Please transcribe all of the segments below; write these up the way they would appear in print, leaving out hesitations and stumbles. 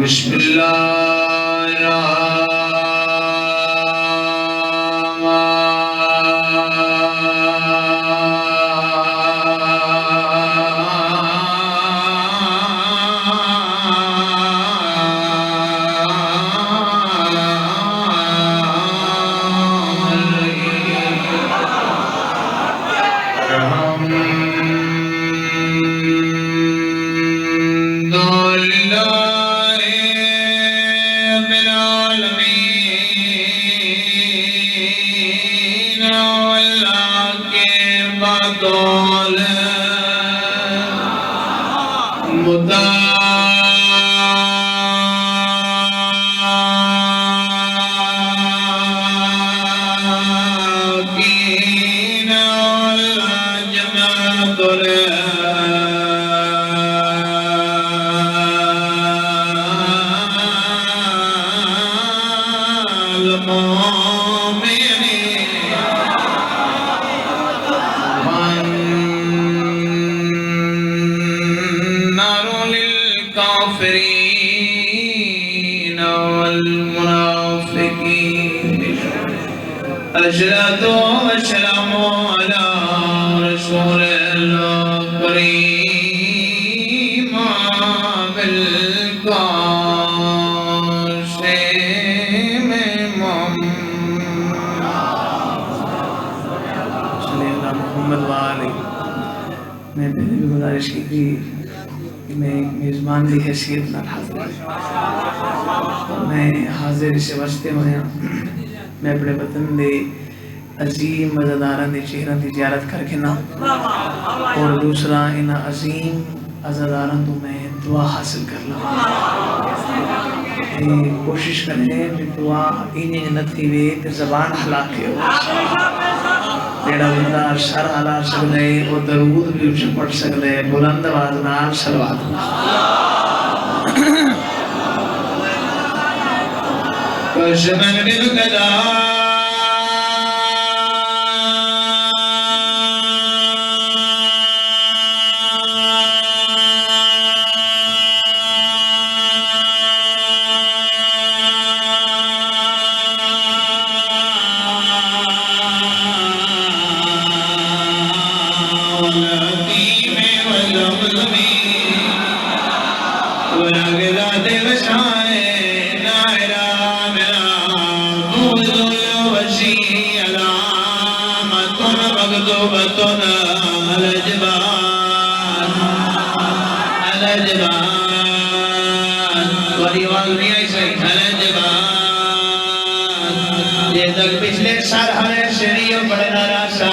بسم اللہ أشهد وأسلم على رسول الكريم بالقاسم محمد وآلہ. میں پہلے بھی گزارش کی تھی کہ میں ایک میزبان کی حیثیت نہ حاضر میں حاضر سے واسطے ہویا میں اپنے وطن دے عظیم عزاداران دے چہران دی زیارت کر کے نا اور دوسرا انہا عظیم عزاداران تو میں دعا حاصل کر لوں. کوشش کریں کہ دعا انہیں جنت کی ویت زبان حلا کے ہو تیڑا بندہ شر حلا سکتے وہ درود بھی اسے پڑھ سکتے بلند آواز نال صلوات قسماً بالقضاء پچھلے سال ہمیں شریعہ پڑھنا راشا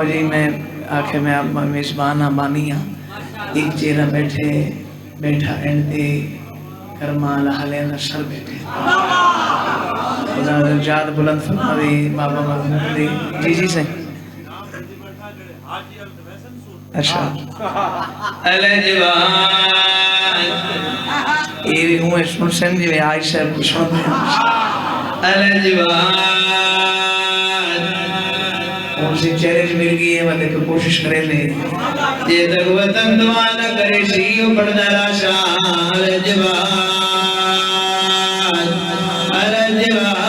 جی میں آخر میں آپ میزبان بانیاں ایک چہرہ بیٹھا اینڈے کرما لحلین شر بیٹھے خدا جاد بلند فرماوی بابا مضمون دی جی سے اچھا الجبان یہ بھی ہوں اسمون سنجی وی عائشہ پوچھوں دے الجبان اسی چہرے جو مل گئی ہے وہ دیکھو کوشش کرے لے یہ تک وطن دعا نہ کرے شیعو پڑھنا راشا الجبان الجبان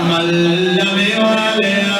ملّم والیا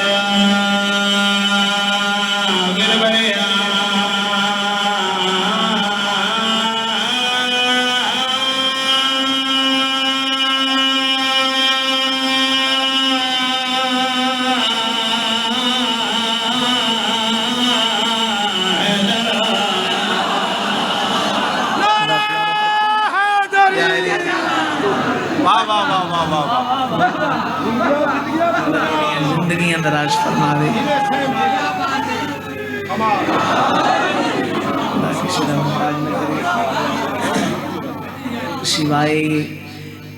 زندگی اندراز فرماوے اللہ کسی دا محتاج نہ کرے سوائے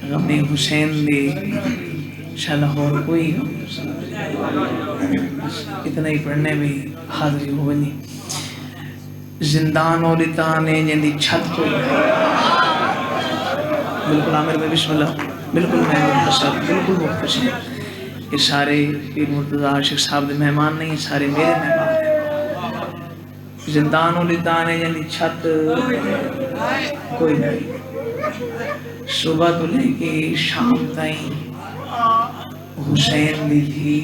غم حسین دے انشاءاللہ اور کوئی غم اتنا ہی پڑھنے میں حاضری ہو بنی زندان اور اتانے جن دی چھت کوئی بالکل عامر میں بسم اللہ بالکل میں مختصر بالکل مختصر یہ سارے پیر مرتضی عاشق صاحب دے مہمان نہیں سارے میرے مہمان ہیں زندان اور اتانے جن دی چھت کوئی نہیں صبح تو لے کے شام تائیں حسین دی تھی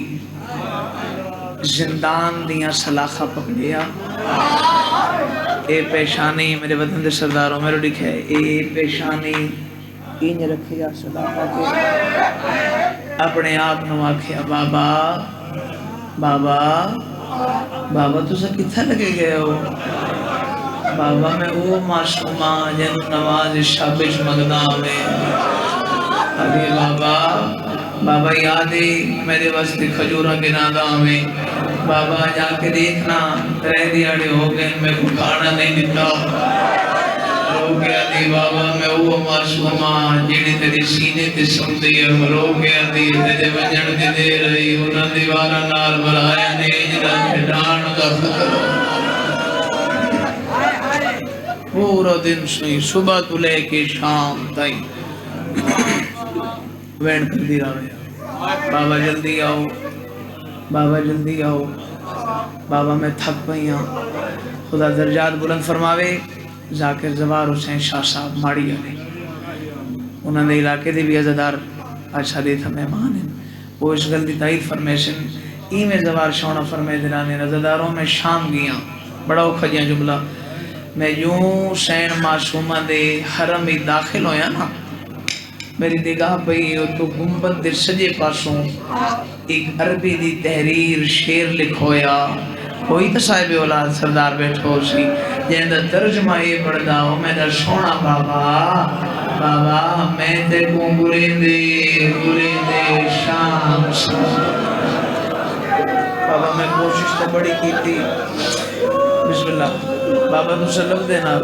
زندان دیاں سلاخہ پکڑیا اے پیشانی میرے وطن دے سرداروں میرے لکھے اے پیشانی انج رکھیا سلاخہ کے اپنے آپ نو آکھیا بابا بابا بابا تو سا کتھا لگے گئے ہو بابا میں وہ معصومہ جن نواز شابش مقدام میں ابھی بابا بابا یادی میرے واسطے کھجورہ کے نادام میں بابا جا کے دیکھنا رہ دیاڑے ہو گئے میں کو کھانا نہیں دیتا رو گیا دی بابا میں وہ معصومہ جنہیں تیری سینے تے سمدی ہے رو گیا دی تیرے وجن دی دے رہی انہاں دیوارہ نال بلایا نہیں جنہاں کھٹان کا فکر پورا دن سوئی صبح تو لے کے شام تائیں وین کر دی رہے بابا جلدی آؤ بابا جلدی آؤ بابا میں تھک پئی ہاں خدا درجات بلند فرماوے ذاکر زوار حسین شاہ صاحب ماڑی آنے انہوں نے علاقے دے بھی عزدار اچھا دیتا مہمان ہیں وہ اس گل دی تائید فرمیشن ای میں زوار شونہ فرمے دلانے عزداروں میں شام گیا بڑا اکھجیاں جملہ میں یوں حسین معصومہ دے حرم ہی داخل ہویا نا میری نگاہ پئی تو گنبد دے سجے پاسوں ایک عربی دی تحریر شیر لکھویا کوئی تو صاحب اولاد سردار بیٹھو سی جہاں دا ترجمہ یہ پڑھدا ہو میں دا سونا بابا بابا میں تے کو گریندے شام بابا میں کوشش تو بڑی کی تھی بسم اللہ بابا تو سلب دینا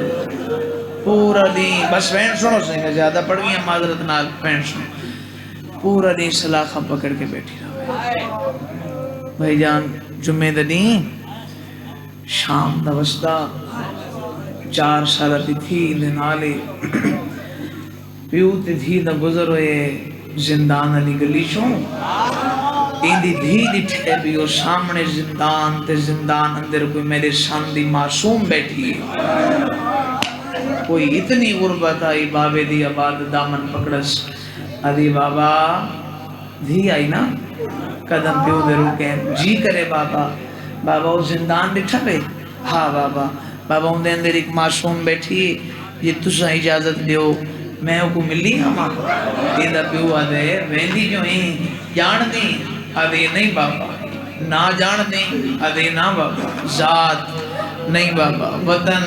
پورا دین بس پینٹ سنو سنگا زیادہ پڑھ گئی ہیں معذرت نال پینٹ سنو پورا دین سلاخہ پکڑ کے بیٹھی رہا بھائی جان جمعہ دا دین شام دا وسطہ 4 سالہ تھی دن آلے پیو تھی دا گزر ہوئے زندان علی گلیشوں این دی دھی ڈٹھے بھی وہ سامنے زندان تے زندان اندر کوئی میرے سامنے معصوم بیٹھی ہے کوئی اتنی غربت آئی بابے دی آباد دامن پکڑس ادھی بابا دھی آئی نا قدم پیو دے روکیں جی کرے بابا بابا وہ زندان بٹھا پہ ہاں بابا بابا ان دے اندر ایک معصوم بیٹھی یہ تسا اجازت دیو میں کو ملی ہما دیدہ پیو آدھے ویندی جو ہیں جان دیں آدھے نہیں بابا نہ جان دیں آدھے نہ بابا ذات نہیں بابا وطن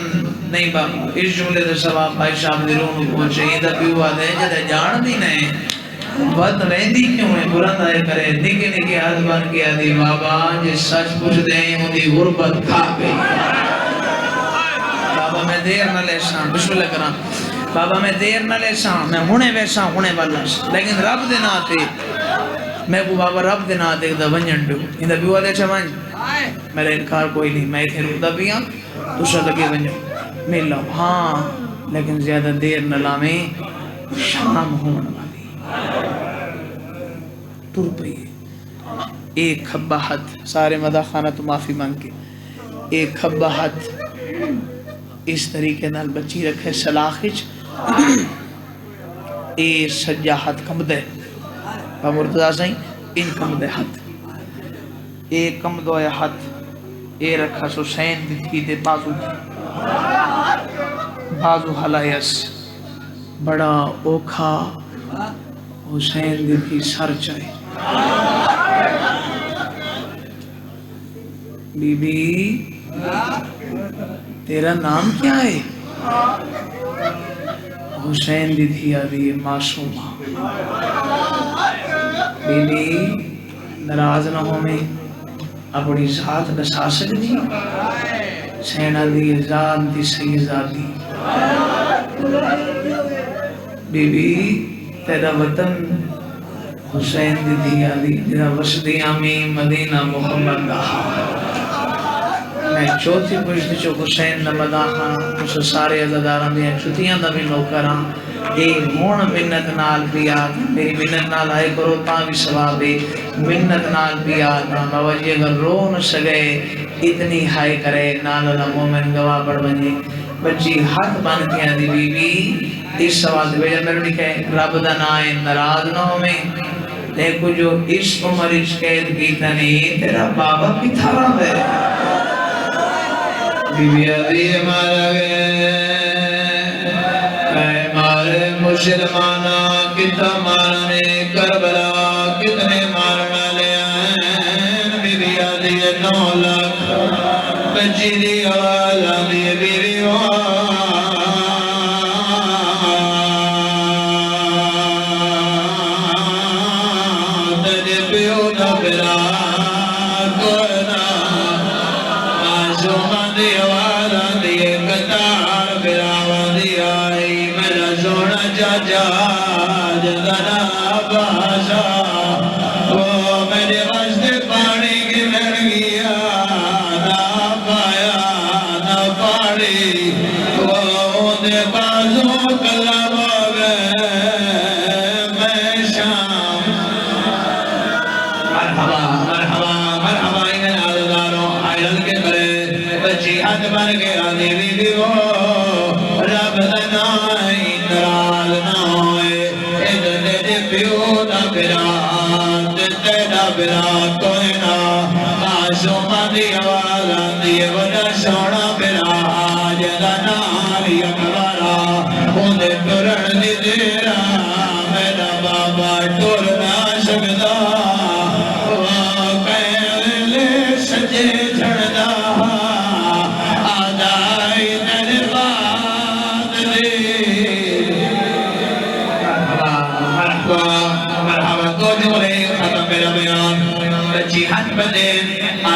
نہیں بابا اس جملے دے سواب بھائی صاحب دے رونو پہنچے یہ دا پیو آدھے جدہ جان دی نہیں وقت ویندی کیوں ہے برند آئے کرے نکے نکے حد بن کے آدھی بابا جس سچ پوچھ دیں ہوں دی غربت کھا گئی بابا میں دیر نہ لے ساں بسم اللہ کرام بابا میں دیر نہ لے ساں میں ہونے ویسا ہونے والا لیکن رب دے نہ آتے میں کو بابا رب دے نہ آتے دا ونجن ڈو ان دا بیو آدھے چھا ونج میرا انکار کوئی نہیں میں اتھے رکھ دا بیاں تو سا لگے ونجن مل لاؤ ہاں لیکن زیادہ دیر نہ لامیں شام ہونے والی تر پئی ایک کھبا ہاتھ سارے مدہ خانہ تو معافی مانگ کے ایک کھبا ہاتھ اس طریقے نال بچی رکھے سلاخش اے سجا ہاتھ کم دے با مرتضی سائیں ان کم دے ہاتھ اے کم دوئے ہاتھ اے رکھا سو سین دی دے بازو حلائیس بڑا اوکھا حسین دی بھی سر چاہے بی بی تیرا نام کیا ہے حسین دی دھیا دی معصومہ بی بی ناراض نہ ہوئے اپنی ذات دسا سکتی سینہ دی ذات دی سیدہ دی بی بی تیرا وطن حسین دی دھیا دی جنہ وسدی آمین مدینہ محمد دہا میں چوتھی پوچھتے چو حسین نمدہ ہاں اس سارے عزداران دیا چھتیاں دا بھی نوکران ایک مون منت نال بیاد میری منت نال آئے کرو تاں بھی ثوابے منت نال بیاد بابا جی اگر رو نہ سگے اتنی ہائے کرے نال اللہ مومن گواہ پڑھ بنجے بچی ہاتھ بانتیاں دی بی بی اس سوال دے بیجا میرے کہے رب دا نائے ناراض نہ ہو میں دیکھو جو اس عمر قید کیتا نہیں تیرا بابا کی تھارا ہے بی بی علی مارا گئے اے مارے مسلمانہ کتا مارنے کربلا کتنے مارنا لے آئین بی بی علی 9 لاکھ بچی دی آواز آدھی بی بی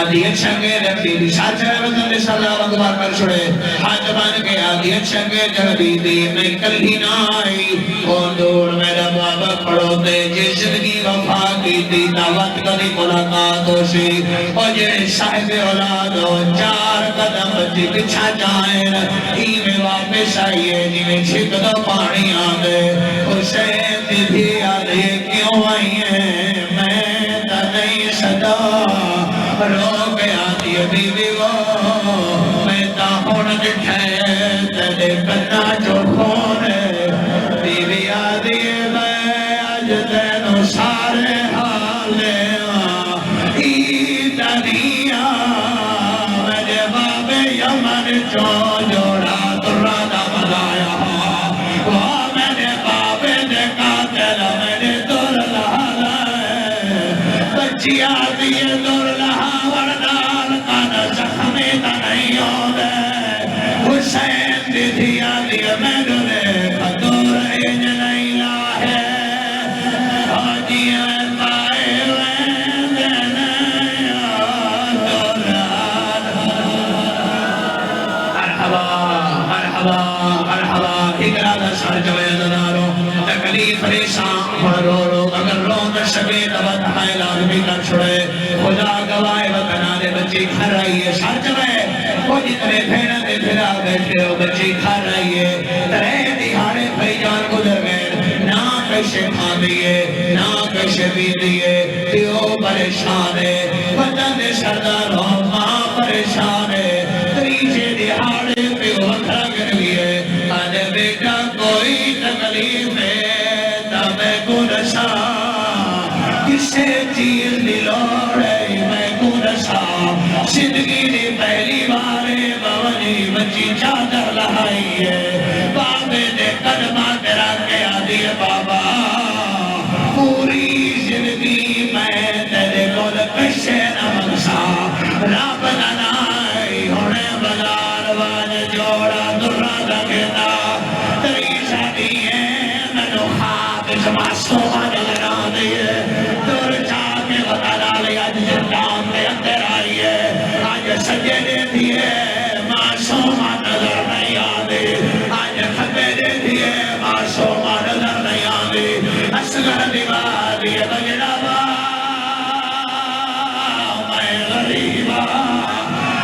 آدھی اچھا کے رکھتی دی ساتھ چلے وطن صلی اللہ علیہ وسلم پر چھوڑے ہاتھ بان کے آدھی اچھا کے جڑبی دی میں کل ہی نہ آئی کون دور میرا بابا پڑھو دے جس زندگی وفا کی دی دعوت کدی ملاقات ہو سی اور جڑے صاحب اولاد ہو 4 قدم بچی پچھا جائیں ہی میں واپس آئیے جی میں چھک دو پانی آدھے حسین دی بھی آدھے کیوں آئی ہیں میں تا نہیں صدا رو گیا دی بی بی وہ میں تا ہون دکھے تیرے کنا جو خون بی بی آدھی میں آج تینو سارے حالے عید دنیا میرے باب یمن جو جوڑا درہ دا ملایا وہ میرے باب دیکھا تیرا میرے دور لہا بچی آدھی دور لہا وردال کانا زخمی تا نہیں ہونے حسین دی دھیا دی میں دلے خطور انج نہیں لاہے حاجیاں پائے وین دینے دوران مرحبا مرحبا مرحبا اقرا دا سر جوے دنارو تکلیف ریسان رو رو اگر رو نہ سکے تبت ہائے لازمی کر چھوڑے خدا گوائے وطنہ دے بچی گھر آئیے سر جوے وہ جتنے بھیڑا دے پھرا بیٹھے ہو بچی گھر آئیے ترے دیہاڑے بھائی جان گزر گئے نہ کشے کھان دیئے نہ کشے بھی دیئے پیو پریشان ہے وطن دے سردار ہو ماں پریشان ہے تریجے دیہاڑے پیو وطرہ گر لیے آنے بیٹا کوئی تکلیف ہے تمہیں کو نشا کسے چیز دلوڑے میں کو نشا زندگی نے پہلی بارے بونی بچی چادر لہائی ہے بابے دے قدمہ تیرا کے آدھی بابا پوری زندگی میں تیرے کول کشے نہ منسا رب ننائی ہونے بزار واج جوڑا درہ دکھتا تری شادی آج معصومہ نظر آنی ہے دور جا کے غطالا لیا جنام میں اندر آئی ہے آج سجدے دیئے معصومہ نظر نہیں آنی آج خطے دے دیئے معصومہ نظر نہیں آنی اصغر دیواری بجرابا میں غریبا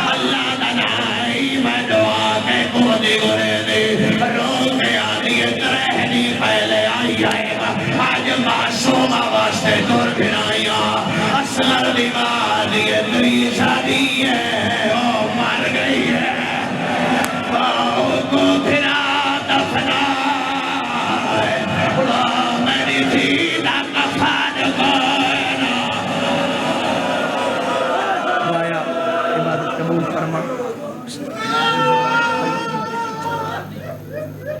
اللہ دنائی میں دعا کے قوتی گرے دی رو کے آنی ترہنی پہلے آئی آئے گا آج معصومہ واسطے دور بھنائیاں اصغر دیواری تری شادی ہے وہ مر گئی ہے کو پھر